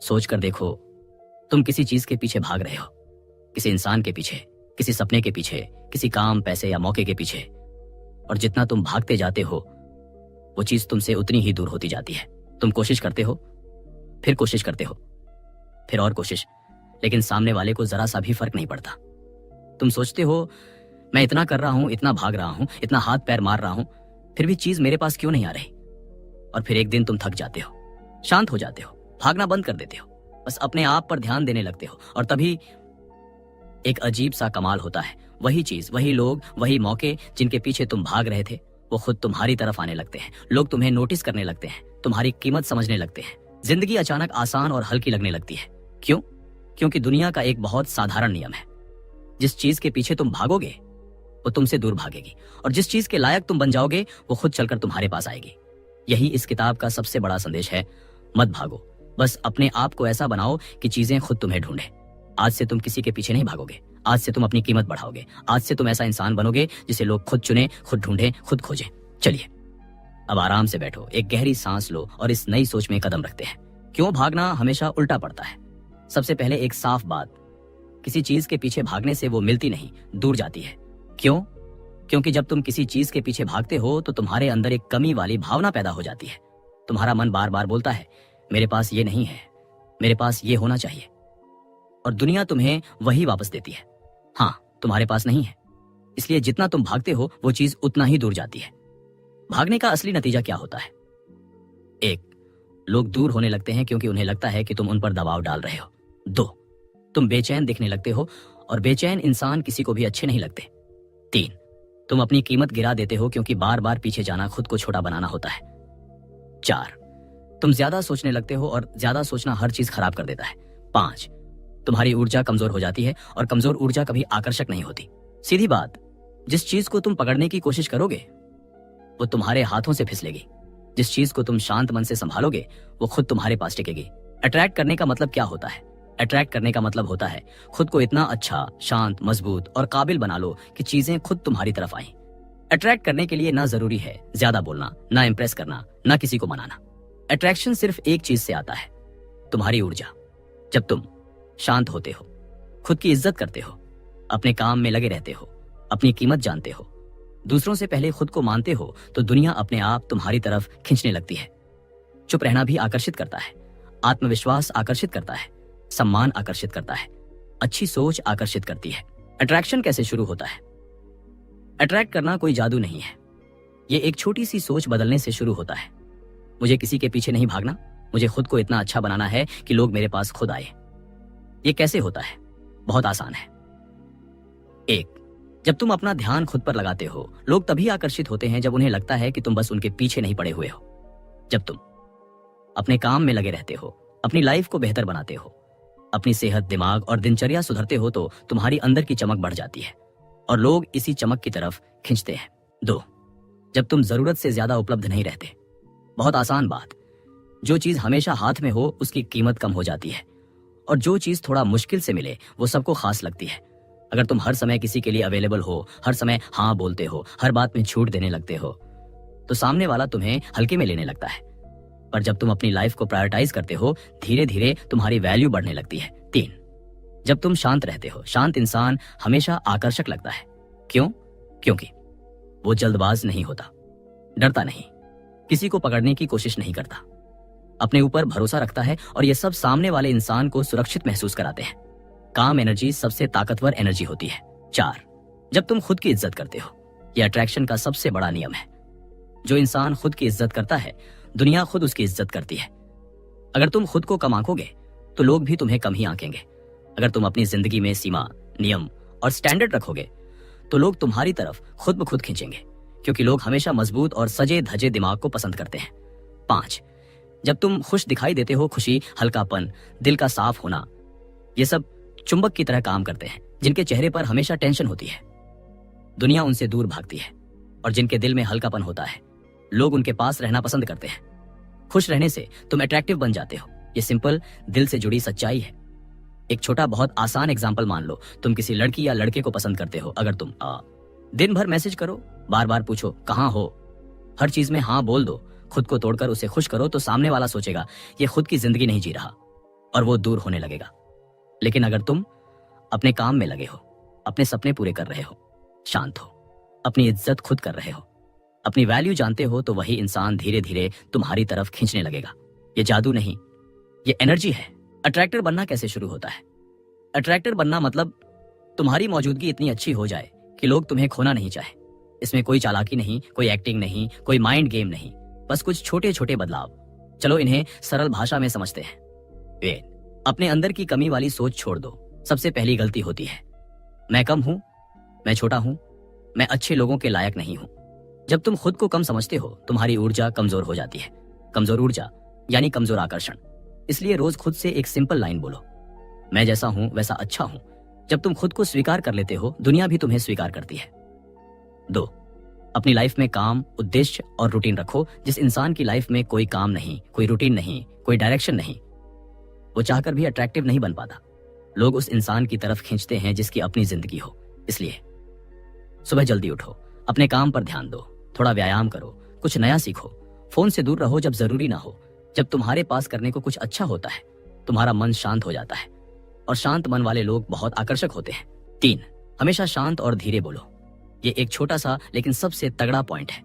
सोच कर देखो, तुम किसी चीज के पीछे भाग रहे हो, किसी इंसान के पीछे, किसी सपने के पीछे, किसी काम, पैसे या मौके के पीछे। और जितना तुम भागते जाते हो वो चीज तुमसे उतनी ही दूर होती जाती है। तुम कोशिश करते हो, फिर कोशिश करते हो, फिर और कोशिश, लेकिन सामने वाले को जरा सा भी फर्क नहीं पड़ता। तुम सोचते हो मैं इतना कर रहा हूं, इतना भाग रहा हूं, इतना हाथ पैर मार रहा हूं, फिर भी चीज मेरे पास क्यों नहीं आ रही। और फिर एक दिन तुम थक जाते हो, शांत हो जाते हो, भागना बंद कर देते हो, बस अपने आप पर ध्यान देने लगते हो। और तभी एक अजीब सा कमाल होता है। वही चीज, वही लोग, वही मौके जिनके पीछे तुम भाग रहे थे वो खुद तुम्हारी तरफ आने लगते हैं। लोग तुम्हें नोटिस करने लगते हैं, तुम्हारी कीमत समझने लगते हैं। जिंदगी अचानक आसान और हल्की लगने लगती है। क्यों? क्योंकि दुनिया का एक बहुत साधारण नियम है, जिस चीज के पीछे तुम भागोगे वो तुमसे दूर भागेगी, और जिस चीज के लायक तुम बन जाओगे वो खुद चलकर तुम्हारे पास आएगी। यही इस किताब का सबसे बड़ा संदेश है। मत भागो, बस अपने आप को ऐसा बनाओ कि चीजें खुद तुम्हें ढूंढे। आज से तुम किसी के पीछे नहीं भागोगे, आज से तुम अपनी कीमत बढ़ाओगे। आज से तुम ऐसा इंसान बनोगे जिसे लोग खुद चुने, खुद ढूंढे, खुद खोजें। चलिए अब आराम से बैठो, एक गहरी सांस लो और इस नई सोच में कदम रखते हैं। क्यों भागना हमेशा उल्टा पड़ता है? सबसे पहले एक साफ बात, किसी चीज के पीछे भागने से वो मिलती नहीं, दूर जाती है। क्यों? क्योंकि जब तुम किसी चीज के पीछे भागते हो तो तुम्हारे अंदर एक कमी वाली भावना पैदा हो जाती है। तुम्हारा मन बार बार बोलता है मेरे पास ये नहीं है, मेरे पास ये होना चाहिए, और दुनिया तुम्हें वही वापस देती है। हाँ, तुम्हारे पास नहीं है, इसलिए जितना तुम भागते हो वो चीज उतना ही दूर जाती है। भागने का असली नतीजा क्या होता है? एक, लोग दूर होने लगते हैं क्योंकि उन्हें लगता है कि तुम उन पर दबाव डाल रहे हो। दो, तुम बेचैन दिखने लगते हो, और बेचैन इंसान किसी को भी अच्छे नहीं लगते। तीन, तुम अपनी कीमत गिरा देते हो क्योंकि बार बार पीछे जाना खुद को छोटा बनाना होता है। चार, तुम ज्यादा सोचने लगते हो, और ज्यादा सोचना हर चीज खराब कर देता है। पांच, तुम्हारी ऊर्जा कमजोर हो जाती है, और कमजोर ऊर्जा कभी आकर्षक नहीं होती। सीधी बात, जिस चीज को तुम पकड़ने की कोशिश करोगे वो तुम्हारे हाथों से फिसलेगी। जिस चीज को तुम शांत मन से संभालोगे वो खुद तुम्हारे पास टिकेगी। अट्रैक्ट करने का मतलब क्या होता है? अट्रैक्ट करने का मतलब होता है खुद को इतना अच्छा, शांत, मजबूत और काबिल बना लो कि चीजें खुद तुम्हारी तरफ आएं। अट्रैक्ट करने के लिए ना जरूरी है ज्यादा बोलना, ना इंप्रेस करना, ना किसी को मनाना। अट्रैक्शन सिर्फ एक चीज से आता है, तुम्हारी ऊर्जा। जब तुम शांत होते हो, खुद की इज्जत करते हो, अपने काम में लगे रहते हो, अपनी कीमत जानते हो, दूसरों से पहले खुद को मानते हो, तो दुनिया अपने आप तुम्हारी तरफ खींचने लगती है। चुप रहना भी आकर्षित करता है, आत्मविश्वास आकर्षित करता है, सम्मान आकर्षित करता है, अच्छी सोच आकर्षित करती है। अट्रैक्शन कैसे शुरू होता है? अट्रैक्ट करना कोई जादू नहीं है, ये एक छोटी सी सोच बदलने से शुरू होता है। मुझे किसी के पीछे नहीं भागना, मुझे खुद को इतना अच्छा बनाना है कि लोग मेरे पास खुद आए। ये कैसे होता है? बहुत आसान है। एक, जब तुम अपना ध्यान खुद पर लगाते हो, लोग तभी आकर्षित होते हैं जब उन्हें लगता है कि तुम बस उनके पीछे नहीं पड़े हुए हो। जब तुम अपने काम में लगे रहते हो, अपनी लाइफ को बेहतर बनाते हो, अपनी सेहत, दिमाग और दिनचर्या सुधरते हो, तो तुम्हारी अंदर की चमक बढ़ जाती है और लोग इसी चमक की तरफ खींचते हैं। दो, जब तुम जरूरत से ज्यादा उपलब्ध नहीं रहते। बहुत आसान बात, जो चीज हमेशा हाथ में हो उसकी कीमत कम हो जाती है, और जो चीज थोड़ा मुश्किल से मिले वो सबको खास लगती है। अगर तुम हर समय किसी के लिए अवेलेबल हो, हर समय हाँ बोलते हो, हर बात में छूट देने लगते हो, तो सामने वाला तुम्हें हल्के में लेने लगता है। पर जब तुम अपनी लाइफ को प्रायोरिटाइज करते हो, धीरे धीरे तुम्हारी वैल्यू बढ़ने लगती है। तीन, जब तुम शांत रहते हो, शांत इंसान हमेशा आकर्षक लगता है। क्यों? क्योंकि वो जल्दबाज नहीं होता, डरता नहीं, किसी को पकड़ने की कोशिश नहीं करता, अपने ऊपर भरोसा रखता है, और ये सब सामने वाले इंसान को सुरक्षित महसूस कराते हैं। काम एनर्जी सबसे ताकतवर एनर्जी होती है। चार, जब तुम खुद की इज्जत करते हो, यह अट्रैक्शन का सबसे बड़ा नियम है। जो इंसान खुद की इज्जत करता है, दुनिया खुद उसकी इज्जत करती है। अगर तुम खुद को कम आंकोगे तो लोग भी तुम्हें कम ही आंकेंगे। अगर तुम अपनी जिंदगी में सीमा, नियम और स्टैंडर्ड रखोगे तो लोग तुम्हारी तरफ खुद ब खुद खींचेंगे, क्योंकि लोग हमेशा मजबूत और सजे धजे दिमाग को पसंद करते हैं। पांच, जब तुम खुश दिखाई देते हो, खुशी, हल्कापन, दिल का साफ होना, ये सब चुंबक की तरह काम करते हैं। जिनके चेहरे पर हमेशा टेंशन होती है, दुनिया उनसे दूर भागती है, और जिनके दिल में हल्कापन होता है, लोग उनके पास रहना पसंद करते हैं। खुश रहने से तुम अट्रैक्टिव बन जाते हो। ये सिंपल, दिल से जुड़ी सच्चाई है। एक छोटा बहुत आसान एग्जाम्पल मान लो, तुम किसी लड़की या लड़के को पसंद करते हो। अगर तुम दिन भर मैसेज करो, बार बार पूछो कहाँ हो, हर चीज में हाँ बोल दो, खुद को तोड़कर उसे खुश करो, तो सामने वाला सोचेगा ये खुद की जिंदगी नहीं जी रहा, और वो दूर होने लगेगा। लेकिन अगर तुम अपने काम में लगे हो, अपने सपने पूरे कर रहे हो, शांत हो, अपनी इज्जत खुद कर रहे हो, अपनी वैल्यू जानते हो, तो वही इंसान धीरे धीरे तुम्हारी तरफ खींचने लगेगा। ये जादू नहीं, ये एनर्जी है। अट्रैक्टर बनना कैसे शुरू होता है? अट्रैक्टर बनना मतलब तुम्हारी मौजूदगी इतनी अच्छी हो जाए कि लोग तुम्हें खोना नहीं चाहे। इसमें कोई चालाकी नहीं, कोई एक्टिंग नहीं, कोई माइंड गेम नहीं, बस कुछ छोटे छोटे बदलाव। चलो इन्हें सरल भाषा में समझते हैं। वे अपने अंदर की कमी वाली सोच छोड़ दो। सबसे पहली गलती होती है, मैं कम हूं, मैं छोटा हूं, मैं अच्छे लोगों के लायक नहीं हूं। जब तुम खुद को कम समझते हो, तुम्हारी ऊर्जा कमजोर हो जाती है। कमजोर ऊर्जा यानी कमजोर आकर्षण। इसलिए रोज खुद से एक सिंपल लाइन बोलो, मैं जैसा हूं वैसा अच्छा हूं। जब तुम खुद को स्वीकार कर लेते हो, दुनिया भी तुम्हें स्वीकार करती है। 2, अपनी लाइफ में काम, उद्देश्य और रूटीन रखो। जिस इंसान की लाइफ में कोई काम नहीं, कोई रूटीन नहीं, कोई डायरेक्शन नहीं, वो चाहकर भी अट्रैक्टिव नहीं बन पाता। लोग उस इंसान की तरफ खींचते हैं जिसकी अपनी जिंदगी हो। इसलिए सुबह जल्दी उठो, अपने काम पर ध्यान दो, थोड़ा व्यायाम करो, कुछ नया सीखो, फोन से दूर रहो जब जरूरी ना हो। जब तुम्हारे पास करने को कुछ अच्छा होता है, तुम्हारा मन शांत हो जाता है, और शांत मन वाले लोग बहुत आकर्षक होते हैं। 3, हमेशा शांत और धीरे बोलो। ये एक छोटा सा लेकिन सबसे तगड़ा पॉइंट है।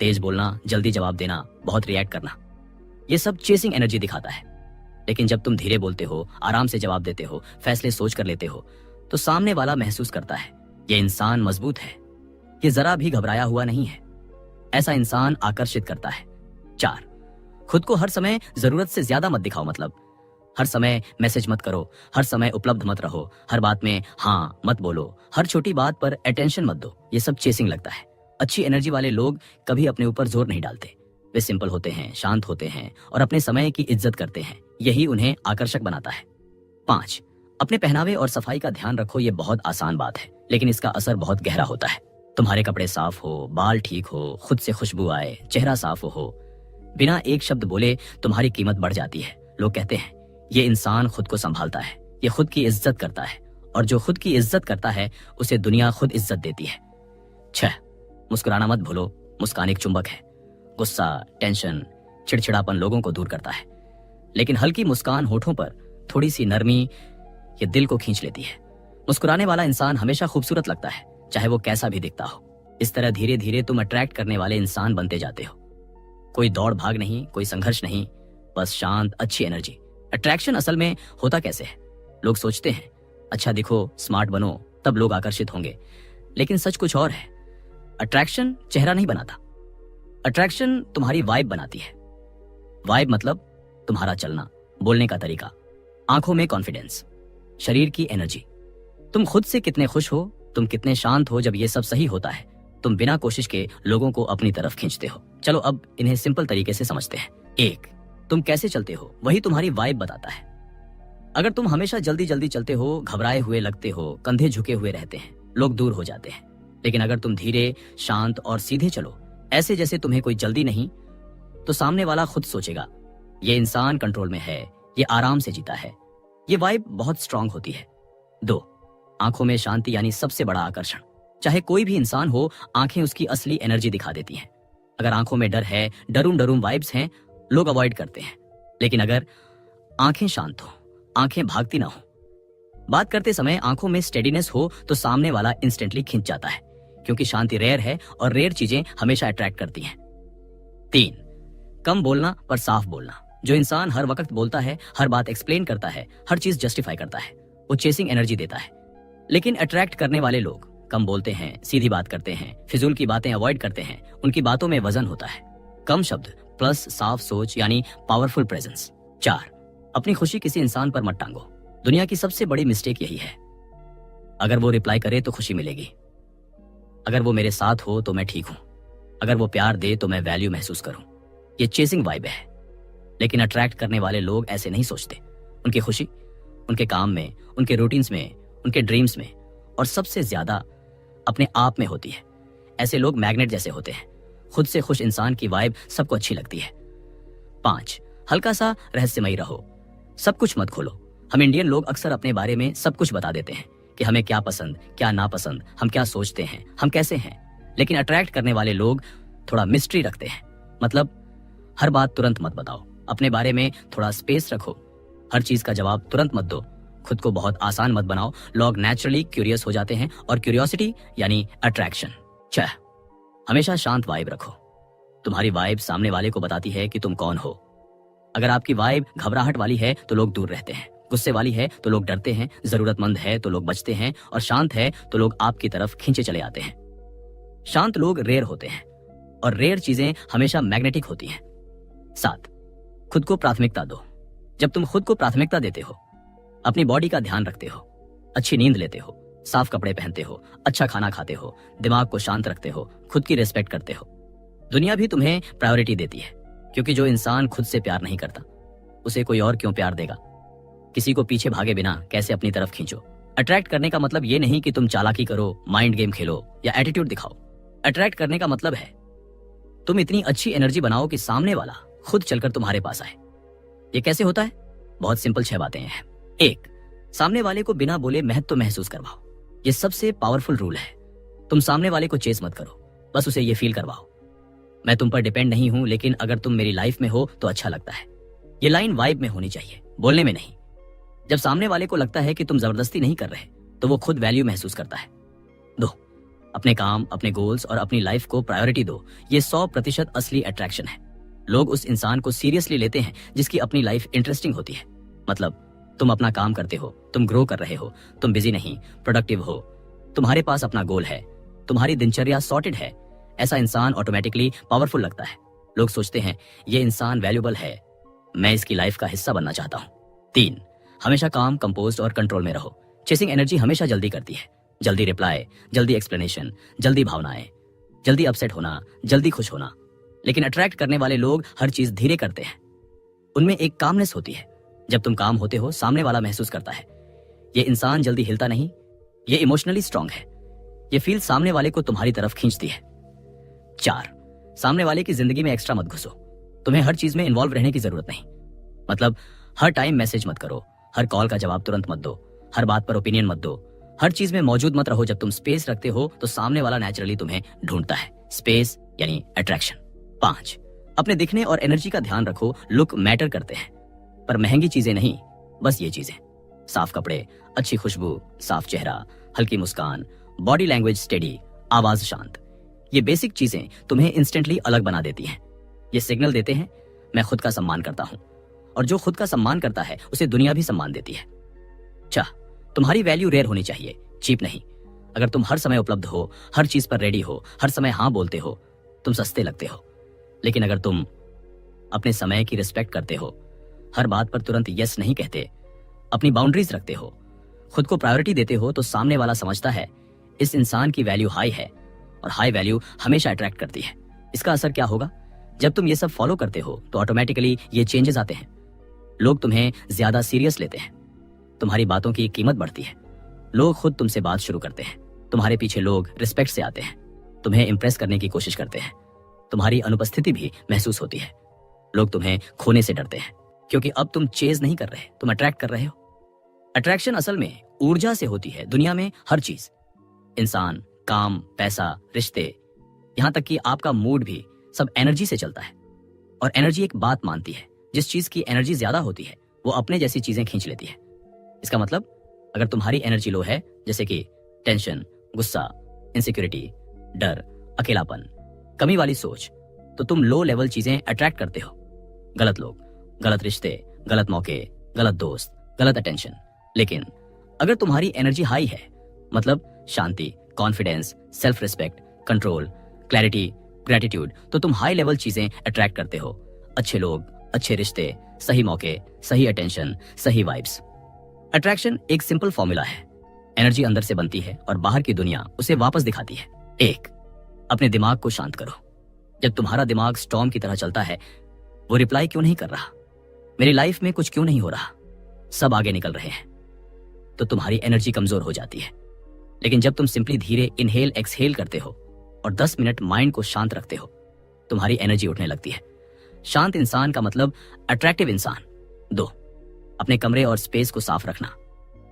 तेज बोलना, जल्दी जवाब देना, बहुत रिएक्ट करना, ये सब चेसिंग एनर्जी दिखाता है। लेकिन जब तुम धीरे बोलते हो, आराम से जवाब देते हो, फैसले सोच कर लेते हो, तो सामने वाला महसूस करता है ये इंसान मजबूत है, ये जरा भी घबराया हुआ नहीं है। ऐसा इंसान आकर्षित करता है। 4, खुद को हर समय जरूरत से ज्यादा मत दिखाओ। मतलब हर समय मैसेज मत करो, हर समय उपलब्ध मत रहो, हर बात में हाँ मत बोलो, हर छोटी बात पर अटेंशन मत दो। ये सब चेसिंग लगता है। अच्छी एनर्जी वाले लोग कभी अपने ऊपर जोर नहीं डालते। वे सिंपल होते हैं, शांत होते हैं और अपने समय की इज्जत करते हैं। यही उन्हें आकर्षक बनाता है। 5, अपने पहनावे और सफाई का ध्यान रखो। ये बहुत आसान बात है, लेकिन इसका असर बहुत गहरा होता है। तुम्हारे कपड़े साफ हो, बाल ठीक हो, खुद से खुशबू आए, चेहरा साफ हो, बिना एक शब्द बोले तुम्हारी कीमत बढ़ जाती है। लोग कहते हैं ये इंसान खुद को संभालता है, ये खुद की इज्जत करता है, और जो खुद की इज्जत करता है उसे दुनिया खुद इज्जत देती है। 6, मुस्कुराना मत भूलो। मुस्कान एक चुंबक है। गुस्सा, टेंशन, चिड़चिड़ापन लोगों को दूर करता है, लेकिन हल्की मुस्कान होठों पर, थोड़ी सी नरमी, ये दिल को खींच लेती है। मुस्कुराने वाला इंसान हमेशा खूबसूरत लगता है, चाहे वो कैसा भी दिखता हो। इस तरह धीरे धीरे तुम अट्रैक्ट करने वाले इंसान बनते जाते हो। कोई दौड़ भाग नहीं, कोई संघर्ष नहीं, बस शांत अच्छी एनर्जी। अट्रैक्शन असल में होता कैसे है? लोग सोचते हैं अच्छा दिखो, स्मार्ट बनो, तब लोग आकर्षित होंगे, लेकिन सच कुछ और है। अट्रैक्शन चेहरा नहीं बनाता, अट्रैक्शन तुम्हारी वाइब बनाती है। वाइब मतलब तुम्हारा चलना, बोलने का तरीका, आंखों में कॉन्फिडेंस, शरीर की एनर्जी। तुम खुद से कितने खुश हो, तुम कितने शांत हो, जब ये सब सही होता है तुम बिना कोशिश के लोगों को अपनी तरफ खींचते हो। चलो अब इन्हें सिंपल तरीके से समझते हैं। 1, तुम कैसे चलते हो वही तुम्हारी वाइब बताता है। अगर तुम हमेशा जल्दी जल्दी चलते हो, घबराए हुए लगते हो, कंधे झुके हुए रहते हैं, लोग दूर हो जाते हैं। लेकिन अगर तुम धीरे, शांत और सीधे चलो, ऐसे जैसे तुम्हें कोई जल्दी नहीं, तो सामने वाला खुद सोचेगा ये इंसान कंट्रोल में है, ये आराम से जीता है। ये वाइब बहुत स्ट्रांग होती है। 2, आंखों में शांति यानी सबसे बड़ा आकर्षण। चाहे कोई भी इंसान हो, आंखें उसकी असली एनर्जी दिखा देती हैं। अगर आंखों में डर है, डरूम डरूम वाइब्स हैं, लोग अवॉइड करते हैं। लेकिन अगर आंखें शांत हो, आंखें भागती ना हो, बात करते समय आंखों में स्टेडीनेस हो, तो सामने वाला इंस्टेंटली खिंच जाता है, क्योंकि शांति रेयर है और रेयर चीजें हमेशा अट्रैक्ट करती हैं। 3, कम बोलना पर साफ बोलना। जो इंसान हर वक्त बोलता है, हर बात एक्सप्लेन करता है, हर चीज जस्टिफाई करता है, वो चेसिंग एनर्जी देता है। लेकिन अट्रैक्ट करने वाले लोग कम बोलते हैं, सीधी बात करते हैं, फिजूल की बातें अवॉइड करते हैं, उनकी बातों में वजन होता है। कम शब्द प्लस साफ सोच यानी पावरफुल प्रेजेंस। 4, अपनी खुशी किसी इंसान पर मत टांगो। दुनिया की सबसे बड़ी मिस्टेक यही है। अगर वो रिप्लाई करे तो खुशी मिलेगी, अगर वो मेरे साथ हो तो मैं ठीक हूं, अगर वो प्यार दे तो मैं वैल्यू महसूस करूं। ये चेसिंग वाइब है। लेकिन अट्रैक्ट करने वाले लोग ऐसे नहीं सोचते। उनकी खुशी उनके काम में, उनके रूटीन्स में, उनके ड्रीम्स में, और सबसे ज्यादा अपने आप में होती है। ऐसे लोग मैग्नेट जैसे होते हैं। खुद से खुश इंसान की वाइब सबको अच्छी लगती है। 5, हल्का सा रहस्यमयी रहो। सब कुछ मत खोलो। हम इंडियन लोग अक्सर अपने बारे में सब कुछ बता देते हैं कि हमें क्या पसंद, क्या नापसंद, हम क्या सोचते हैं, हम कैसे हैं। लेकिन अट्रैक्ट करने वाले लोग थोड़ा मिस्ट्री रखते हैं। मतलब हर बात तुरंत मत बताओ, अपने बारे में थोड़ा स्पेस रखो। हर चीज का जवाब तुरंत मत दो, खुद को बहुत आसान मत बनाओ। लोग नेचुरली क्यूरियस हो जाते हैं और क्यूरियोसिटी यानी अट्रैक्शन। 6, हमेशा शांत वाइब रखो। तुम्हारी वाइब सामने वाले को बताती है कि तुम कौन हो। अगर आपकी वाइब घबराहट वाली है तो लोग दूर रहते हैं, गुस्से वाली है तो लोग डरते हैं, जरूरतमंद है तो लोग बचते हैं, और शांत है तो लोग आपकी तरफ खींचे चले आते हैं। शांत लोग रेयर होते हैं और रेयर चीजें हमेशा मैग्नेटिक होती हैं। 7, खुद को प्राथमिकता दो। जब तुम खुद को प्राथमिकता देते हो, अपनी बॉडी का ध्यान रखते हो, अच्छी नींद लेते हो, साफ कपड़े पहनते हो, अच्छा खाना खाते हो, दिमाग को शांत रखते हो, खुद की रिस्पेक्ट करते हो, दुनिया भी तुम्हें प्रायोरिटी देती है। क्योंकि जो इंसान खुद से प्यार नहीं करता, उसे कोई और क्यों प्यार देगा। किसी को पीछे भागे बिना कैसे अपनी तरफ खींचो। अट्रैक्ट करने का मतलब ये नहीं कि तुम चालाकी करो, माइंड गेम खेलो या एटीट्यूड दिखाओ। अट्रैक्ट करने का मतलब है तुम इतनी अच्छी एनर्जी बनाओ कि सामने वाला खुद चलकर तुम्हारे पास आए। ये कैसे होता है? बहुत सिंपल 6 बातें हैं। 1, सामने वाले को बिना बोले महत्व महसूस करवाओ। ये सबसे पावरफुल रूल है। तुम सामने वाले को चेस मत करो, बस उसे ये फील करवाओ, मैं तुम पर डिपेंड नहीं हूं, लेकिन अगर तुम मेरी लाइफ में हो तो अच्छा लगता है। ये लाइन वाइब में होनी चाहिए, बोलने में नहीं। जब सामने वाले को लगता है कि तुम जबरदस्ती नहीं कर रहे, तो वो खुद वैल्यू महसूस करता है। 2, अपने काम, अपने गोल्स और अपनी लाइफ को प्रायोरिटी दो। ये 100% असली अट्रैक्शन है। लोग उस इंसान को सीरियसली लेते हैं जिसकी अपनी लाइफ इंटरेस्टिंग होती है। मतलब तुम अपना काम करते हो, तुम ग्रो कर रहे हो, तुम बिजी नहीं, प्रोडक्टिव हो, तुम्हारे पास अपना गोल है, तुम्हारी दिनचर्या सॉर्टेड है। ऐसा इंसान ऑटोमेटिकली पावरफुल लगता है। लोग सोचते हैं ये इंसान वैल्यूएबल है, मैं इसकी लाइफ का हिस्सा बनना चाहता हूँ। 3, हमेशा काम, कंपोज्ड और कंट्रोल में रहो। चेसिंग एनर्जी हमेशा जल्दी करती है। जल्दी रिप्लाई, जल्दी एक्सप्लेनेशन, जल्दी भावनाएं, जल्दी अपसेट होना, जल्दी खुश होना। लेकिन अट्रैक्ट करने वाले लोग हर चीज धीरे करते हैं। उनमें एक कामनेस होती है। जब तुम काम होते हो, सामने वाला महसूस करता है ये इंसान जल्दी हिलता नहीं, ये इमोशनली स्ट्रांग है। ये फील सामने वाले को तुम्हारी तरफ खींचती है। 4, सामने वाले की जिंदगी में एक्स्ट्रा मत घुसो। तुम्हें हर चीज में इन्वॉल्व रहने की जरूरत नहीं। मतलब हर टाइम मैसेज मत करो, हर कॉल का जवाब तुरंत मत दो, हर बात पर ओपिनियन मत दो, हर चीज में मौजूद मत रहो। जब तुम स्पेस रखते हो तो सामने वाला नेचुरली तुम्हें ढूंढता है। स्पेस यानी अट्रैक्शन। 5, अपने दिखने और एनर्जी का ध्यान रखो। लुक मैटर करते हैं, पर महंगी चीजें नहीं, बस ये चीजें, साफ कपड़े, अच्छी खुशबू, साफ चेहरा, हल्की मुस्कान, बॉडी लैंग्वेज स्टेडी, आवाज शांत। ये बेसिक चीजें तुम्हें इंस्टेंटली अलग बना देती हैं। ये सिग्नल देते हैं मैं खुद का सम्मान करता हूं, और जो खुद का सम्मान करता है उसे दुनिया भी सम्मान देती है। 6, तुम्हारी वैल्यू रेयर होनी चाहिए, चीप नहीं। अगर तुम हर समय उपलब्ध हो, हर चीज पर रेडी हो, हर समय हाँ बोलते हो, तुम सस्ते लगते हो। लेकिन अगर तुम अपने समय की रिस्पेक्ट करते हो, हर बात पर तुरंत यस नहीं कहते, अपनी बाउंड्रीज रखते हो, खुद को प्रायोरिटी देते हो, तो सामने वाला समझता है इस इंसान की वैल्यू हाई है, और हाई वैल्यू हमेशा अट्रैक्ट करती है। इसका असर क्या होगा? जब तुम ये सब फॉलो करते हो तो ऑटोमेटिकली ये चेंजेस आते हैं। लोग तुम्हें ज्यादा सीरियस लेते हैं, तुम्हारी बातों की कीमत बढ़ती है, लोग खुद तुमसे बात शुरू करते हैं, तुम्हारे पीछे लोग रिस्पेक्ट से आते हैं, तुम्हें इंप्रेस करने की कोशिश करते हैं, तुम्हारी अनुपस्थिति भी महसूस होती है। लोग तुम्हें खोने से डरते हैं, क्योंकि अब तुम चेज नहीं कर रहे, तुम अट्रैक्ट कर रहे हो। अट्रैक्शन असल में ऊर्जा से होती है। दुनिया में हर चीज, इंसान, काम, पैसा, रिश्ते, यहां तक कि आपका मूड भी सब एनर्जी से चलता है। और एनर्जी एक बात मानती है, जिस चीज की एनर्जी ज्यादा होती है वो अपने जैसी चीजें खींच लेती है। इसका मतलब अगर तुम्हारी एनर्जी लो है, जैसे कि टेंशन, गुस्सा, इनसिक्योरिटी, डर, अकेलापन, कमी वाली सोच, तो तुम लो लेवल चीजें अट्रैक्ट करते हो। गलत लोग, गलत रिश्ते, गलत मौके, गलत दोस्त, गलत अटेंशन। लेकिन अगर तुम्हारी एनर्जी हाई है, मतलब शांति, confidence, self respect, control, clarity, gratitude, तो तुम हाई लेवल चीजें अट्रैक्ट करते हो। अच्छे लोग, अच्छे रिश्ते, सही मौके, सही अटेंशन, सही वाइब्स। अट्रैक्शन एक सिंपल फॉर्मूला है। एनर्जी अंदर से बनती है और बाहर की दुनिया उसे वापस दिखाती है। 1, अपने दिमाग को शांत करो। जब तुम्हारा दिमाग स्टॉर्म की तरह चलता है, वो रिप्लाई क्यों नहीं कर रहा, मेरी लाइफ में कुछ क्यों नहीं हो रहा, सब आगे निकल रहे हैं, तो तुम्हारी एनर्जी कमजोर हो जाती है। लेकिन जब तुम सिंपली धीरे इनहेल एक्सहेल करते हो और 10 मिनट माइंड को शांत रखते हो, तुम्हारी एनर्जी उठने लगती है। शांत इंसान का मतलब अट्रैक्टिव इंसान। 2, अपने कमरे और स्पेस को साफ रखना,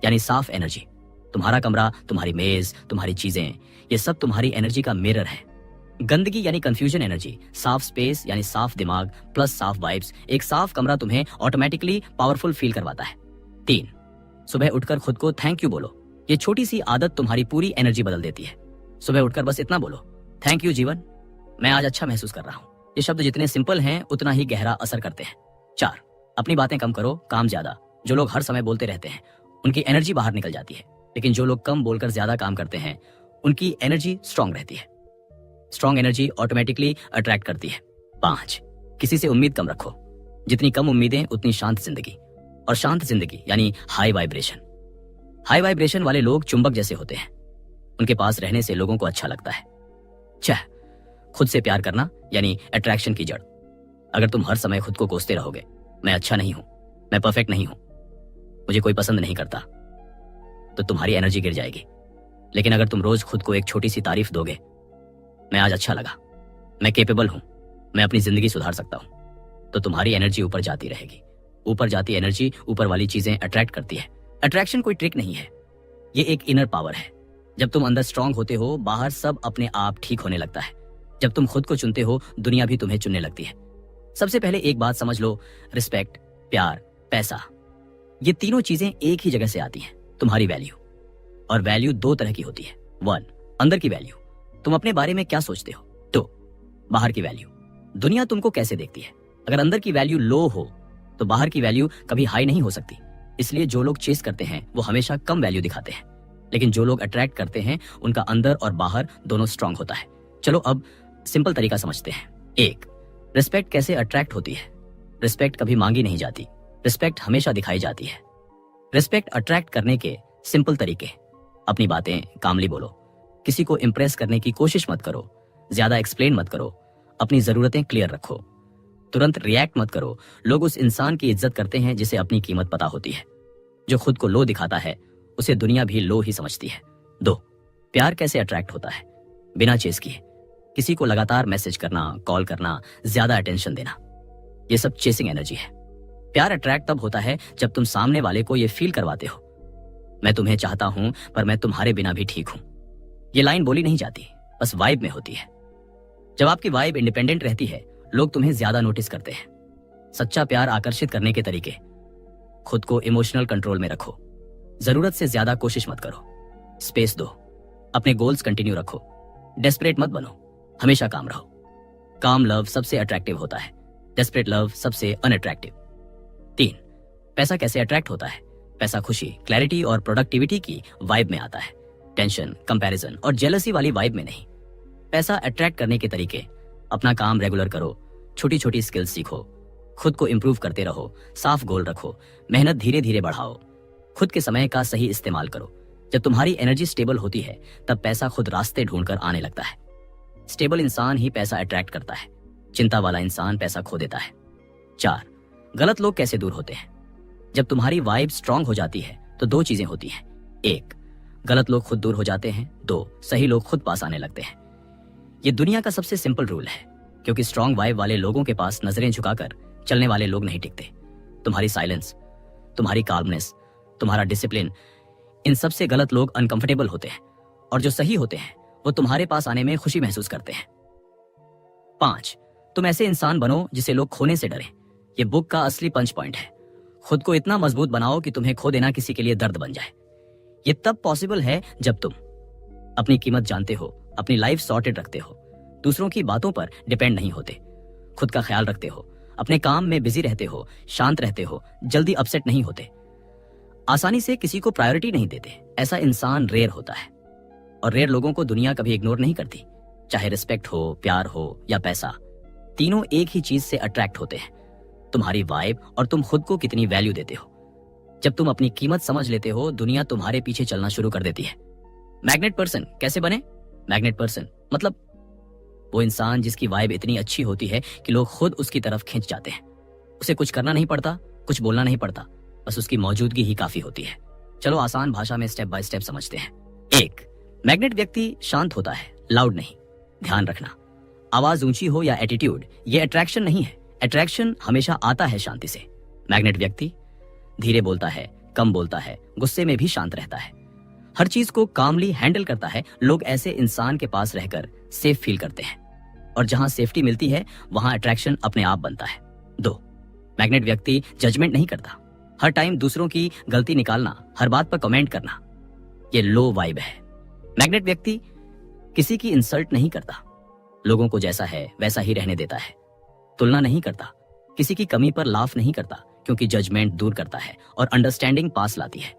यानी साफ एनर्जी। तुम्हारा कमरा, तुम्हारी मेज, तुम्हारी चीजें, ये सब तुम्हारी एनर्जी का मिरर है। गंदगी यानी कंफ्यूजन एनर्जी, साफ स्पेस यानी साफ दिमाग प्लस साफ वाइब्स, एक साफ कमरा तुम्हें ऑटोमेटिकली पावरफुल फील करवाता है। 3, सुबह उठकर खुद को थैंक यू बोलो। ये छोटी सी आदत तुम्हारी पूरी एनर्जी बदल देती है। सुबह उठकर बस इतना बोलो, थैंक यू जीवन, मैं आज अच्छा महसूस कर रहा हूँ। ये शब्द जितने सिंपल हैं उतना ही गहरा असर करते हैं। 4, अपनी बातें कम करो, काम ज्यादा। जो लोग हर समय बोलते रहते हैं उनकी एनर्जी बाहर निकल जाती है, लेकिन जो लोग कम बोलकर ज्यादा काम करते हैं उनकी एनर्जी स्ट्रांग रहती है। स्ट्रांग एनर्जी ऑटोमेटिकली अट्रैक्ट करती है। 5, किसी से उम्मीद कम रखो। जितनी कम उम्मीदें उतनी शांत जिंदगी, और शांत जिंदगी यानी हाई वाइब्रेशन। हाई वाइब्रेशन वाले लोग चुंबक जैसे होते हैं, उनके पास रहने से लोगों को अच्छा लगता है। 6, खुद से प्यार करना यानी अट्रैक्शन की जड़। अगर तुम हर समय खुद को कोसते रहोगे, मैं अच्छा नहीं हूं, मैं परफेक्ट नहीं हूं, मुझे कोई पसंद नहीं करता, तो तुम्हारी एनर्जी गिर जाएगी। लेकिन अगर तुम रोज खुद को एक छोटी सी तारीफ दोगे, मैं आज अच्छा लगा, मैं केपेबल हूं, मैं अपनी जिंदगी सुधार सकता हूं, तो तुम्हारी एनर्जी ऊपर जाती रहेगी। ऊपर जाती एनर्जी ऊपर वाली चीजें अट्रैक्ट करती है। अट्रैक्शन कोई ट्रिक नहीं है, ये एक इनर पावर है। जब तुम अंदर स्ट्रांग होते हो, बाहर सब अपने आप ठीक होने लगता है। जब तुम खुद को चुनते हो, दुनिया भी तुम्हें चुनने लगती है। सबसे पहले एक बात समझ लो, रिस्पेक्ट, प्यार, पैसा, ये तीनों चीजें एक ही जगह से आती हैं, तुम्हारी वैल्यू। और वैल्यू 2 तरह की होती है। 1, अंदर की वैल्यू, तुम अपने बारे में क्या सोचते हो। 2, बाहर की वैल्यू, दुनिया तुमको कैसे देखती है। अगर अंदर की वैल्यू लो हो तो बाहर की वैल्यू कभी हाई नहीं हो सकती। इसलिए जो लोग चेस करते हैं वो हमेशा कम वैल्यू दिखाते हैं, लेकिन जो लोग अट्रैक्ट करते हैं उनका अंदर और बाहर दोनों स्ट्रांग होता है। चलो अब सिंपल तरीका समझते हैं। 1, रिस्पेक्ट कैसे अट्रैक्ट होती है। रिस्पेक्ट कभी मांगी नहीं जाती, रिस्पेक्ट हमेशा दिखाई जाती है। रिस्पेक्ट अट्रैक्ट करने के सिंपल तरीके, अपनी बातें कामली बोलो, किसी को इंप्रेस करने की कोशिश मत करो, ज्यादा एक्सप्लेन मत करो, अपनी जरूरतें क्लियर रखो, तुरंत रिएक्ट मत करो। लोग उस इंसान की इज्जत करते हैं जिसे अपनी कीमत पता होती है। जो खुद को लो दिखाता है उसे दुनिया भी लो ही समझती है। 2, प्यार कैसे अट्रैक्ट होता है। बिना चेस किए किसी को लगातार मैसेज करना, कॉल करना, ज्यादा अटेंशन देना, ये सब चेसिंग एनर्जी है। प्यार अट्रैक्ट तब होता है जब तुम सामने वाले को ये फील करवाते हो, मैं तुम्हें चाहता हूं पर मैं तुम्हारे बिना भी ठीक हूं। ये लाइन बोली नहीं जाती, बस वाइब में होती है। जब आपकी वाइब इंडिपेंडेंट रहती है, लोग तुम्हें ज्यादा नोटिस करते हैं। सच्चा प्यार आकर्षित करने के तरीके, खुद को इमोशनल कंट्रोल में रखो, जरूरत से ज्यादा कोशिश मत करो, स्पेस दो, अपने गोल्स कंटिन्यू रखो, डेस्परेट मत बनो, हमेशा काम रहो। काम लव सबसे अट्रैक्टिव होता है, डेस्परेट लव सबसे अनअट्रैक्टिव। 3, पैसा कैसे अट्रैक्ट होता है। पैसा खुशी, क्लैरिटी और प्रोडक्टिविटी की वाइब में आता है, टेंशन, कंपैरिजन और जेलसी वाली वाइब में नहीं। पैसा अट्रैक्ट करने के तरीके, अपना काम रेगुलर करो, छोटी छोटी स्किल्स सीखो, खुद को इंप्रूव करते रहो, साफ गोल रखो, मेहनत धीरे धीरे बढ़ाओ, खुद के समय का सही इस्तेमाल करो। जब तुम्हारी एनर्जी स्टेबल होती है तब पैसा खुद रास्ते ढूंढकर आने लगता है। स्टेबल इंसान ही पैसा अट्रैक्ट करता है, चिंता वाला इंसान पैसा खो देता है। 4, गलत लोग कैसे दूर होते हैं। जब तुम्हारी वाइब स्ट्रांग हो जाती है तो 2 चीजें होती हैं। 1, गलत लोग खुद दूर हो जाते हैं। 2, सही लोग खुद पास आने लगते हैं। ये दुनिया का सबसे सिंपल रूल है, क्योंकि स्ट्रांग वाइब वाले लोगों के पास नजरें झुकाकर चलने वाले लोग नहीं टिकते। तुम्हारी साइलेंस, तुम्हारी काल्मनेस, तुम्हारा डिसिप्लिन, इन सब से गलत लोग अनकंफर्टेबल होते हैं, और जो सही होते हैं वो तुम्हारे पास आने में खुशी महसूस करते हैं। 5, तुम ऐसे इंसान बनो जिसे लोग खोने से डरें। ये बुक का असली पंच पॉइंट है। खुद को इतना मजबूत बनाओ कि तुम्हें खो देना किसी के लिए दर्द बन जाए। ये तब पॉसिबल है जब तुम अपनी कीमत जानते हो, अपनी लाइफ सॉर्टेड रखते हो, दूसरों की बातों पर डिपेंड नहीं होते, खुद का ख्याल रखते हो, अपने काम में बिजी रहते हो, शांत रहते हो, जल्दी अपसेट नहीं होते, आसानी से किसी को प्रायोरिटी नहीं देते। ऐसा इंसान रेयर होता है, और रेयर लोगों को दुनिया कभी इग्नोर नहीं करती। चाहे रिस्पेक्ट हो, प्यार हो या पैसा, तीनों एक ही चीज से अट्रैक्ट होते हैं, तुम्हारी वाइब और तुम खुद को कितनी वैल्यू देते हो। जब तुम अपनी कीमत समझ लेते हो, दुनिया तुम्हारे पीछे चलना शुरू कर देती है। मैग्नेट पर्सन कैसे बने। मैग्नेट पर्सन मतलब वो इंसान जिसकी वाइब इतनी अच्छी होती है कि लोग खुद उसकी तरफ खिंच जाते हैं। उसे कुछ करना नहीं पड़ता, कुछ बोलना नहीं पड़ता, बस उसकी मौजूदगी ही काफी होती है। चलो आसान भाषा में स्टेप बाय स्टेप समझते हैं। 1, मैग्नेट व्यक्ति शांत होता है, लाउड नहीं। ध्यान रखना, आवाज ऊंची हो या एटीट्यूड, ये अट्रैक्शन नहीं है। अट्रैक्शन हमेशा आता है शांति से। मैग्नेट व्यक्ति धीरे बोलता है, कम बोलता है, गुस्से में भी शांत रहता है, हर चीज को कामली हैंडल करता है। लोग ऐसे इंसान के पास रहकर सेफ फील करते हैं। और जहां सेफ्टी मिलती है वहां अट्रैक्शन अपने आप बनता है। 2, मैग्नेट व्यक्ति जजमेंट नहीं करता। हर टाइम दूसरों की गलती निकालना, हर बात पर कमेंट करना, ये लो वाइब है। मैग्नेट व्यक्ति किसी की इंसल्ट नहीं करता, लोगों को जैसा है वैसा ही रहने देता है। तुलना नहीं करता, किसी की कमी पर लाफ नहीं करता, क्योंकि जजमेंट दूर करता है और अंडरस्टैंडिंग पास लाती है।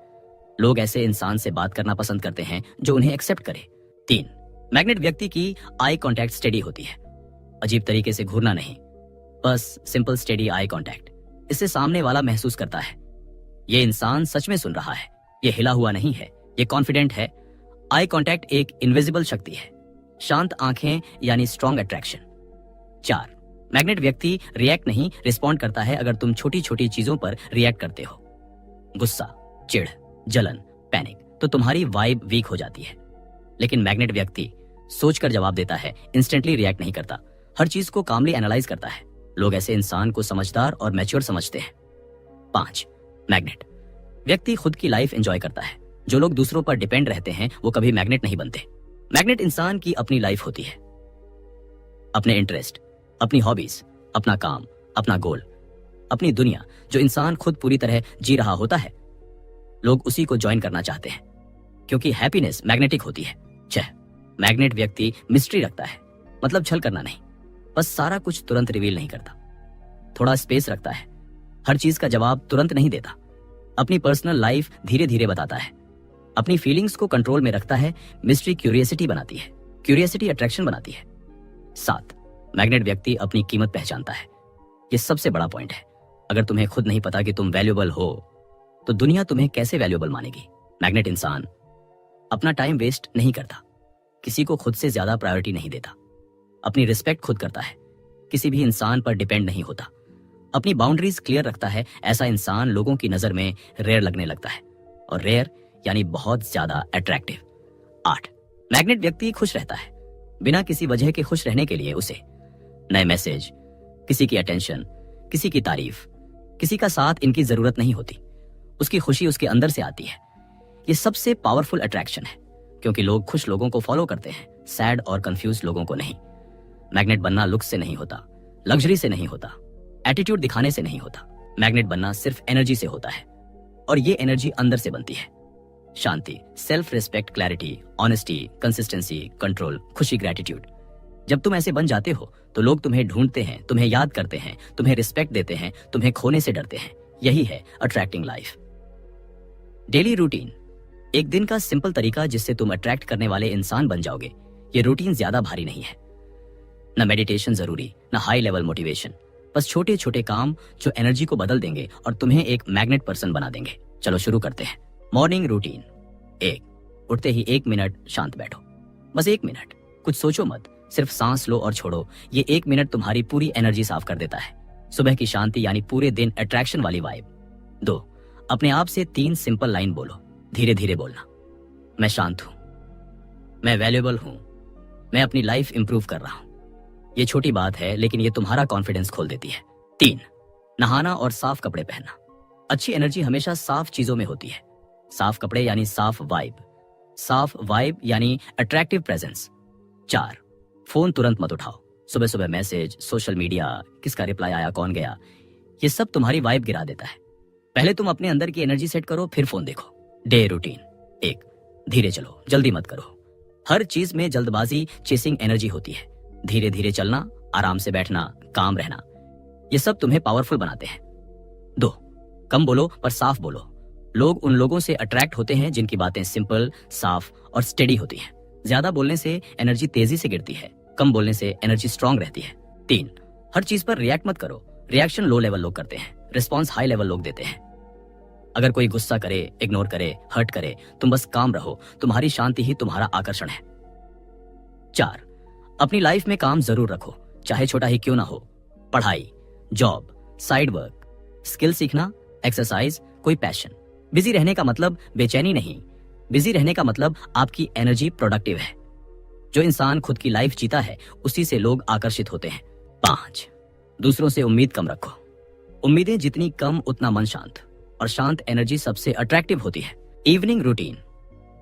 लोग ऐसे इंसान से बात करना पसंद करते हैं जो उन्हें एक्सेप्ट करे। 3, मैग्नेट व्यक्ति की आई कांटेक्ट स्टेडी होती है। अजीब तरीके से घूरना नहीं, बस सिंपल स्टेडी आई कांटेक्ट। इससे सामने वाला महसूस करता है ये इंसान सच में सुन रहा है, ये हिला हुआ नहीं है, ये कॉन्फिडेंट है। आई कांटेक्ट एक इनविजिबल शक्ति है। शांत आंखें यानी स्ट्रॉन्ग अट्रैक्शन। 4, मैग्नेट व्यक्ति रिएक्ट नहीं, रिस्पॉन्ड करता है। अगर तुम छोटी छोटी चीजों पर रिएक्ट करते हो, गुस्सा, चिढ़, जलन, पैनिक, तो तुम्हारी वाइब वीक हो जाती है। लेकिन मैग्नेट व्यक्ति सोचकर जवाब देता है, इंस्टेंटली रिएक्ट नहीं करता, हर चीज को कामली एनालाइज करता है। लोग ऐसे इंसान को समझदार और मैच्योर समझते हैं। 5, मैग्नेट व्यक्ति खुद की लाइफ एंजॉय करता है। जो लोग दूसरों पर डिपेंड रहते हैं वो कभी मैग्नेट नहीं बनते। मैग्नेट इंसान की अपनी लाइफ होती है, अपने इंटरेस्ट, अपनी हॉबीज, अपना काम, अपना गोल, अपनी दुनिया। जो इंसान खुद पूरी तरह जी रहा होता है, लोग उसी को ज्वाइन करना चाहते हैं, क्योंकि हैप्पीनेस मैग्नेटिक होती है। 6, मैग्नेट व्यक्ति मिस्ट्री रखता है, मतलब छल करना नहीं, बस सारा कुछ तुरंत रिवील नहीं करता, थोड़ा स्पेस रखता है। हर चीज का जवाब तुरंत नहीं देता, अपनी पर्सनल लाइफ धीरे धीरे बताता है, अपनी फीलिंग्स को कंट्रोल में रखता है। मिस्ट्री क्यूरियोसिटी बनाती है, क्यूरियोसिटी अट्रैक्शन बनाती है। 7, मैग्नेट व्यक्ति अपनी कीमत पहचानता है। यह सबसे बड़ा पॉइंट है। अगर तुम्हें खुद नहीं पता कि तुम वैल्यूएबल हो, तो दुनिया तुम्हें कैसे वैल्यूएबल मानेगी। मैग्नेट इंसान अपना टाइम वेस्ट नहीं करता, किसी को खुद से ज्यादा प्रायोरिटी नहीं देता, अपनी रिस्पेक्ट खुद करता है, किसी भी इंसान पर डिपेंड नहीं होता, अपनी बाउंड्रीज क्लियर रखता है। ऐसा इंसान लोगों की नजर में रेयर लगने लगता है, और रेयर यानी बहुत ज्यादा अट्रैक्टिव। 8, मैग्नेट व्यक्ति खुश रहता है, बिना किसी वजह के खुश रहने के लिए उसे नए मैसेज, किसी की अटेंशन, किसी की तारीफ, किसी का साथ इनकी जरूरत नहीं होती। उसकी खुशी उसके अंदर से आती है। ये सबसे पावरफुल अट्रैक्शन है, क्योंकि लोग खुश लोगों को फॉलो करते हैं, सैड और कंफ्यूज लोगों को नहीं। मैग्नेट बनना लुक्स से नहीं होता, लग्जरी से नहीं होता, एटीट्यूड दिखाने से नहीं होता। मैग्नेट बनना सिर्फ एनर्जी से होता है, और ये एनर्जी अंदर से बनती है। शांति, self respect, clarity, honesty, consistency, control, खुशी, ग्रेटिट्यूड। जब तुम ऐसे बन जाते हो तो लोग तुम्हें ढूंढते हैं, तुम्हें याद करते हैं, तुम्हें रिस्पेक्ट देते हैं, तुम्हें खोने से डरते हैं। यही है अट्रैक्टिंग लाइफ। डेली रूटीन, एक दिन का सिंपल तरीका जिससे तुम अट्रैक्ट करने वाले इंसान बन जाओगे। ये रूटीन ज्यादा भारी नहीं है, ना मेडिटेशन जरूरी, ना हाई लेवल मोटिवेशन, बस छोटे छोटे काम जो एनर्जी को बदल देंगे और तुम्हें एक मैग्नेट पर्सन बना देंगे। चलो शुरू करते हैं। Morning routine. 1, उठते ही 1 मिनट शांत बैठो, बस 1 मिनट, कुछ सोचो मत, सिर्फ सांस लो और छोड़ो। ये 1 मिनट तुम्हारी पूरी एनर्जी साफ कर देता है। सुबह की शांति यानी पूरे दिन अट्रैक्शन वाली वाइब। 2, अपने आप से 3 सिंपल लाइन बोलो, धीरे धीरे बोलना। मैं शांत हूं, मैं वैल्यूएबल हूं, मैं अपनी लाइफ इंप्रूव कर रहा हूं। ये छोटी बात है, लेकिन ये तुम्हारा कॉन्फिडेंस खोल देती है। 3, नहाना और साफ कपड़े पहनना। अच्छी एनर्जी हमेशा साफ चीजों में होती है। साफ कपड़े यानी साफ वाइब, साफ वाइब यानी अट्रैक्टिव प्रेजेंस। 4, फोन तुरंत मत उठाओ। सुबह सुबह मैसेज, सोशल मीडिया, किसका रिप्लाई आया, कौन गया, ये सब तुम्हारी वाइब गिरा देता है। पहले तुम अपने अंदर की एनर्जी सेट करो, फिर फोन देखो। Day routine. 1, धीरे चलो, जल्दी मत करो। हर चीज में जल्दबाजी चेसिंग एनर्जी होती है। धीरे धीरे चलना, आराम से बैठना, काम रहना, ये सब तुम्हें पावरफुल बनाते हैं। 2, कम बोलो पर साफ बोलो। लोग उन लोगों से अट्रैक्ट होते हैं जिनकी बातें सिंपल, साफ और स्टेडी होती हैं। ज्यादा बोलने से एनर्जी तेजी से गिरती है, कम बोलने से एनर्जी स्ट्रांग रहती है। 3, हर चीज पर रिएक्ट मत करो। रिएक्शन लो लेवल लोग करते हैं, रिस्पॉन्स हाई लेवल लोग देते हैं। अगर कोई गुस्सा करे, इग्नोर करे, हर्ट करे, तुम बस काम रहो। तुम्हारी शांति ही तुम्हारा आकर्षण है। 4, अपनी लाइफ में काम जरूर रखो, चाहे छोटा ही क्यों ना हो। पढ़ाई, जॉब, साइड वर्क, स्किल सीखना, एक्सरसाइज, कोई पैशन। बिजी रहने का मतलब बेचैनी नहीं, बिजी रहने का मतलब आपकी एनर्जी प्रोडक्टिव है। जो इंसान खुद की लाइफ जीता है उसी से लोग आकर्षित होते हैं। 5, दूसरों से उम्मीद कम रखो। उम्मीदें जितनी कम उतना मन शांत, और शांत एनर्जी सबसे अट्रैक्टिव होती है। Evening routine.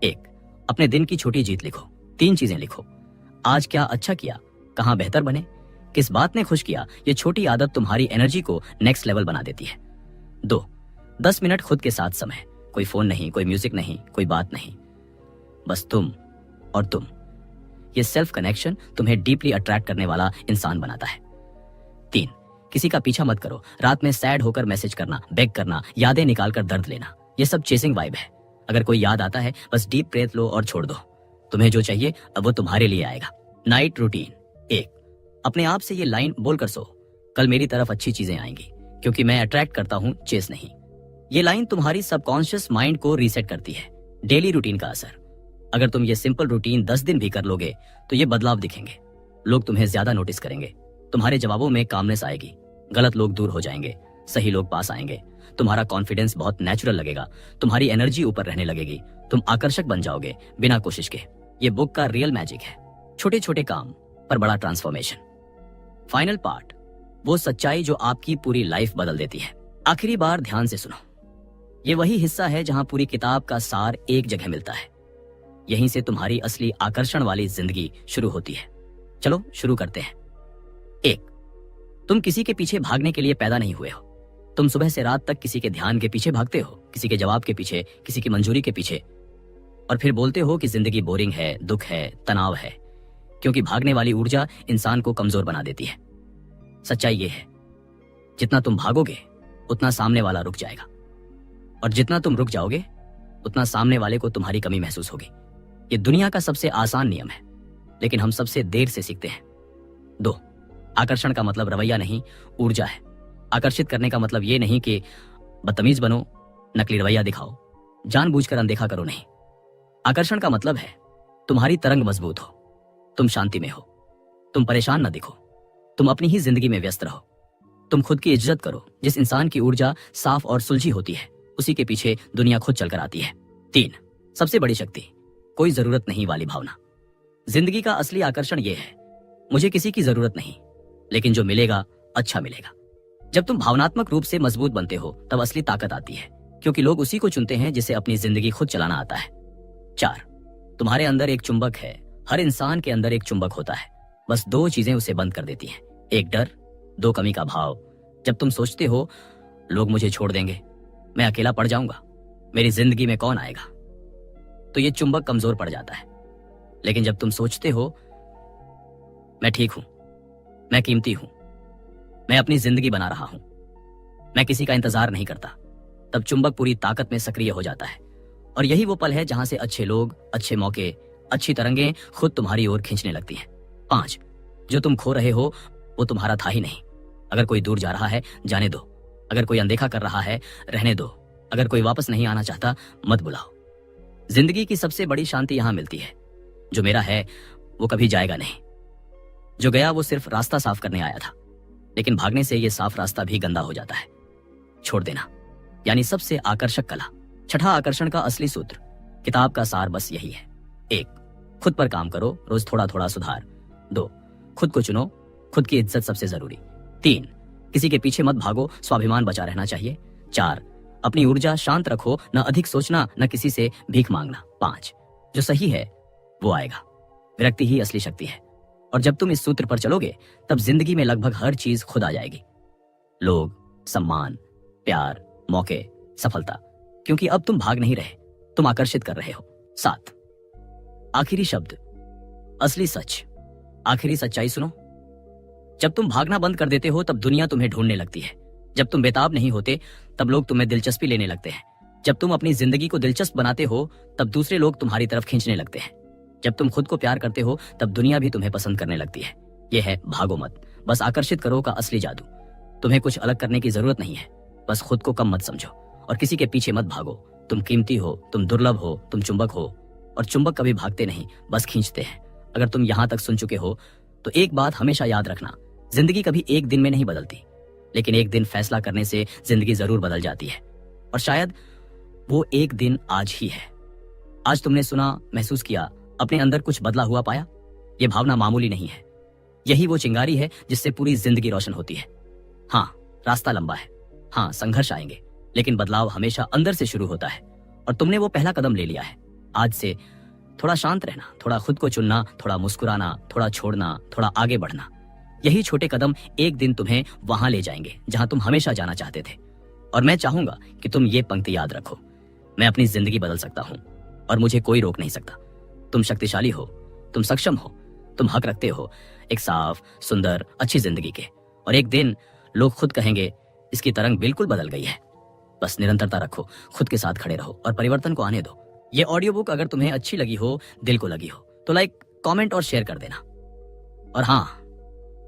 1, अपने दिन की छोटी जीत लिखो। 3 चीजें लिखो। आज क्या अच्छा किया, कहाँ बेहतर बने, किस बात ने खुश किया, ये छोटी आदत तुम्हारी एनर्जी को नेक्स्ट लेवल बना देती है। 2. 10 मिनट खुद के साथ समय। कोई फोन नहीं, कोई म्यूजिक नहीं, कोई बात नहीं, बस तुम और तुम। ये सेल्फ कनेक्शन तुम्हें डीपली अट्रैक्ट करने वाला इंसान बनाता है। 3. किसी का पीछा मत करो। रात में सैड होकर मैसेज करना, बेग करना, यादें निकालकर दर्द लेना, ये सब चेसिंग वाइब है। अगर कोई याद आता है बस डीप ब्रेथ लो और छोड़ दो। तुम्हें जो चाहिए अब वो तुम्हारे लिए आएगा। Night routine. 1. अपने आप से ये लाइन बोलकर सो, कल मेरी तरफ अच्छी चीजें आएंगी, क्योंकि मैं अट्रैक्ट करता हूं, चेस नहीं। ये लाइन तुम्हारी सबकॉन्शियस माइंड को रीसेट करती है। डेली रूटीन का असर। अगर तुम ये सिंपल रूटीन 10 दिन भी कर लोगे तो ये बदलाव दिखेंगे। लोग तुम्हें ज्यादा नोटिस करेंगे, तुम्हारे जवाबों में कामनेस आएगी, गलत लोग दूर हो जाएंगे, सही लोग पास आएंगे, तुम्हारा कॉन्फिडेंस बहुत नेचुरल लगेगा, तुम्हारी एनर्जी ऊपर रहने लगेगी, तुम आकर्षक बन जाओगे बिना कोशिश के। ये बुक का रियल मैजिक है। छोटे छोटे काम पर बड़ा ट्रांसफॉर्मेशन। फाइनल पार्ट, वो सच्चाई जो आपकी पूरी लाइफ बदल देती है। आखिरी बार ध्यान से सुनो, ये वही हिस्सा है जहां पूरी किताब का सार एक जगह मिलता है। यहीं से तुम्हारी असली आकर्षण वाली जिंदगी शुरू होती है। चलो शुरू करते हैं। 1. तुम किसी के पीछे भागने के लिए पैदा नहीं हुए हो। तुम सुबह से रात तक किसी के ध्यान के पीछे भागते हो, किसी के जवाब के पीछे, किसी की मंजूरी के पीछे, और फिर बोलते हो कि जिंदगी बोरिंग है, दुख है, तनाव है, क्योंकि भागने वाली ऊर्जा इंसान को कमजोर बना देती है। सच्चाई ये है, जितना तुम भागोगे उतना सामने वाला रुक जाएगा, और जितना तुम रुक जाओगे उतना सामने वाले को तुम्हारी कमी महसूस होगी। ये दुनिया का सबसे आसान नियम है, लेकिन हम सबसे देर से सीखते हैं। 2. आकर्षण का मतलब रवैया नहीं, ऊर्जा है। आकर्षित करने का मतलब ये नहीं कि बदतमीज बनो, नकली रवैया दिखाओ, जानबूझकर अनदेखा करो, नहीं। आकर्षण का मतलब है तुम्हारी तरंग मजबूत हो, तुम शांति में हो, तुम परेशान न दिखो, तुम अपनी ही जिंदगी में व्यस्त रहो, तुम खुद की इज्जत करो। जिस इंसान की ऊर्जा साफ और सुलझी होती है उसी के पीछे दुनिया खुद चलकर आती है। 3. सबसे बड़ी शक्ति, कोई जरूरत नहीं वाली भावना। जिंदगी का असली आकर्षण ये है, मुझे किसी की जरूरत नहीं, लेकिन जो मिलेगा अच्छा मिलेगा। जब तुम भावनात्मक रूप से मजबूत बनते हो तब असली ताकत आती है, क्योंकि लोग उसी को चुनते हैं जिसे अपनी जिंदगी खुद चलाना आता है। 4. तुम्हारे अंदर एक चुंबक है। हर इंसान के अंदर एक चुंबक होता है, बस 2 चीजें उसे बंद कर देती हैं। 1 डर, 2 कमी का भाव। जब तुम सोचते हो लोग मुझे छोड़ देंगे, मैं अकेला पड़ जाऊंगा, मेरी जिंदगी में कौन आएगा, तो ये चुंबक कमजोर पड़ जाता है। लेकिन जब तुम सोचते हो मैं ठीक हूं, मैं कीमती हूं, मैं अपनी जिंदगी बना रहा हूं, मैं किसी का इंतजार नहीं करता, तब चुंबक पूरी ताकत में सक्रिय हो जाता है। और यही वो पल है जहां से अच्छे लोग, अच्छे मौके, अच्छी तरंगें खुद तुम्हारी ओर खींचने लगती हैं। 5. जो तुम खो रहे हो वो तुम्हारा था ही नहीं। अगर कोई दूर जा रहा है जाने दो, अगर कोई अनदेखा कर रहा है रहने दो, अगर कोई वापस नहीं आना चाहता मत बुलाओ। जिंदगी की सबसे बड़ी शांति यहां मिलती है। जो मेरा है वो कभी जाएगा नहीं, जो गया वो सिर्फ रास्ता साफ करने आया था, लेकिन भागने से ये साफ रास्ता भी गंदा हो जाता है। छोड़ देना यानी सबसे आकर्षक कला। 6ठा आकर्षण का असली सूत्र, किताब का सार बस यही है। 1. खुद पर काम करो, रोज थोड़ा थोड़ा सुधार। 2. खुद को चुनो, खुद की इज्जत सबसे जरूरी। 3. किसी के पीछे मत भागो, स्वाभिमान बचा रहना चाहिए। 4. अपनी ऊर्जा शांत रखो, न अधिक सोचना, न किसी से भीख मांगना। 5. जो सही है वो आएगा। विरक्ति ही असली शक्ति है, और जब तुम इस सूत्र पर चलोगे तब जिंदगी में लगभग हर चीज खुद आ जाएगी। लोग, सम्मान, प्यार, मौके, सफलता, क्योंकि अब तुम भाग नहीं रहे, तुम आकर्षित कर रहे हो। 7. आखिरी शब्द, असली सच। आखिरी सच्चाई सुनो, जब तुम भागना बंद कर देते हो तब दुनिया तुम्हें ढूंढने लगती है। जब तुम बेताब नहीं होते तब लोग तुम्हें दिलचस्पी लेने लगते हैं। जब तुम अपनी जिंदगी को दिलचस्प बनाते हो तब दूसरे लोग तुम्हारी तरफ खींचने लगते हैं। जब तुम खुद को प्यार करते हो तब दुनिया भी तुम्हें पसंद करने लगती है। यह है भागो मत, बस आकर्षित करो का असली जादू। तुम्हें कुछ अलग करने की जरूरत नहीं है, बस खुद को कम मत समझो और किसी के पीछे मत भागो। तुम कीमती हो, तुम दुर्लभ हो, तुम चुंबक हो, और चुंबक कभी भागते नहीं, बस खींचते हैं। अगर तुम यहां तक सुन चुके हो तो एक बात हमेशा याद रखना, जिंदगी कभी एक दिन में नहीं बदलती, लेकिन एक दिन फैसला करने से जिंदगी जरूर बदल जाती है। और शायद वो एक दिन आज ही है। आज तुमने सुना, महसूस किया, अपने अंदर कुछ बदला हुआ पाया। ये भावना मामूली नहीं है, यही वो चिंगारी है जिससे पूरी जिंदगी रोशन होती है। हाँ, रास्ता लंबा है, हाँ संघर्ष आएंगे, लेकिन बदलाव हमेशा अंदर से शुरू होता है, और तुमने वो पहला कदम ले लिया है। आज से थोड़ा शांत रहना, थोड़ा खुद को चुनना, थोड़ा मुस्कुराना, थोड़ा छोड़ना, थोड़ा आगे बढ़ना। यही छोटे कदम एक दिन तुम्हें वहां ले जाएंगे जहां तुम हमेशा जाना चाहते थे। और मैं चाहूंगा कि तुम ये पंक्ति याद रखो, मैं अपनी जिंदगी बदल सकता हूं और मुझे कोई रोक नहीं सकता। तुम शक्तिशाली हो, तुम सक्षम हो, तुम हक रखते हो एक साफ, सुंदर, अच्छी जिंदगी के। और एक दिन लोग खुद कहेंगे इसकी तरंग बिल्कुल बदल गई है। बस निरंतरता रखो, खुद के साथ खड़े रहो और परिवर्तन को आने दो। ये ऑडियो बुक अगर तुम्हें अच्छी लगी हो, दिल को लगी हो, तो लाइक, कमेंट और शेयर कर देना। और हाँ,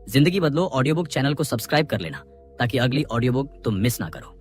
जिंदगी बदलो ऑडियो बुक चैनल को सब्सक्राइब कर लेना ताकि अगली ऑडियो बुक तुम मिस ना करो।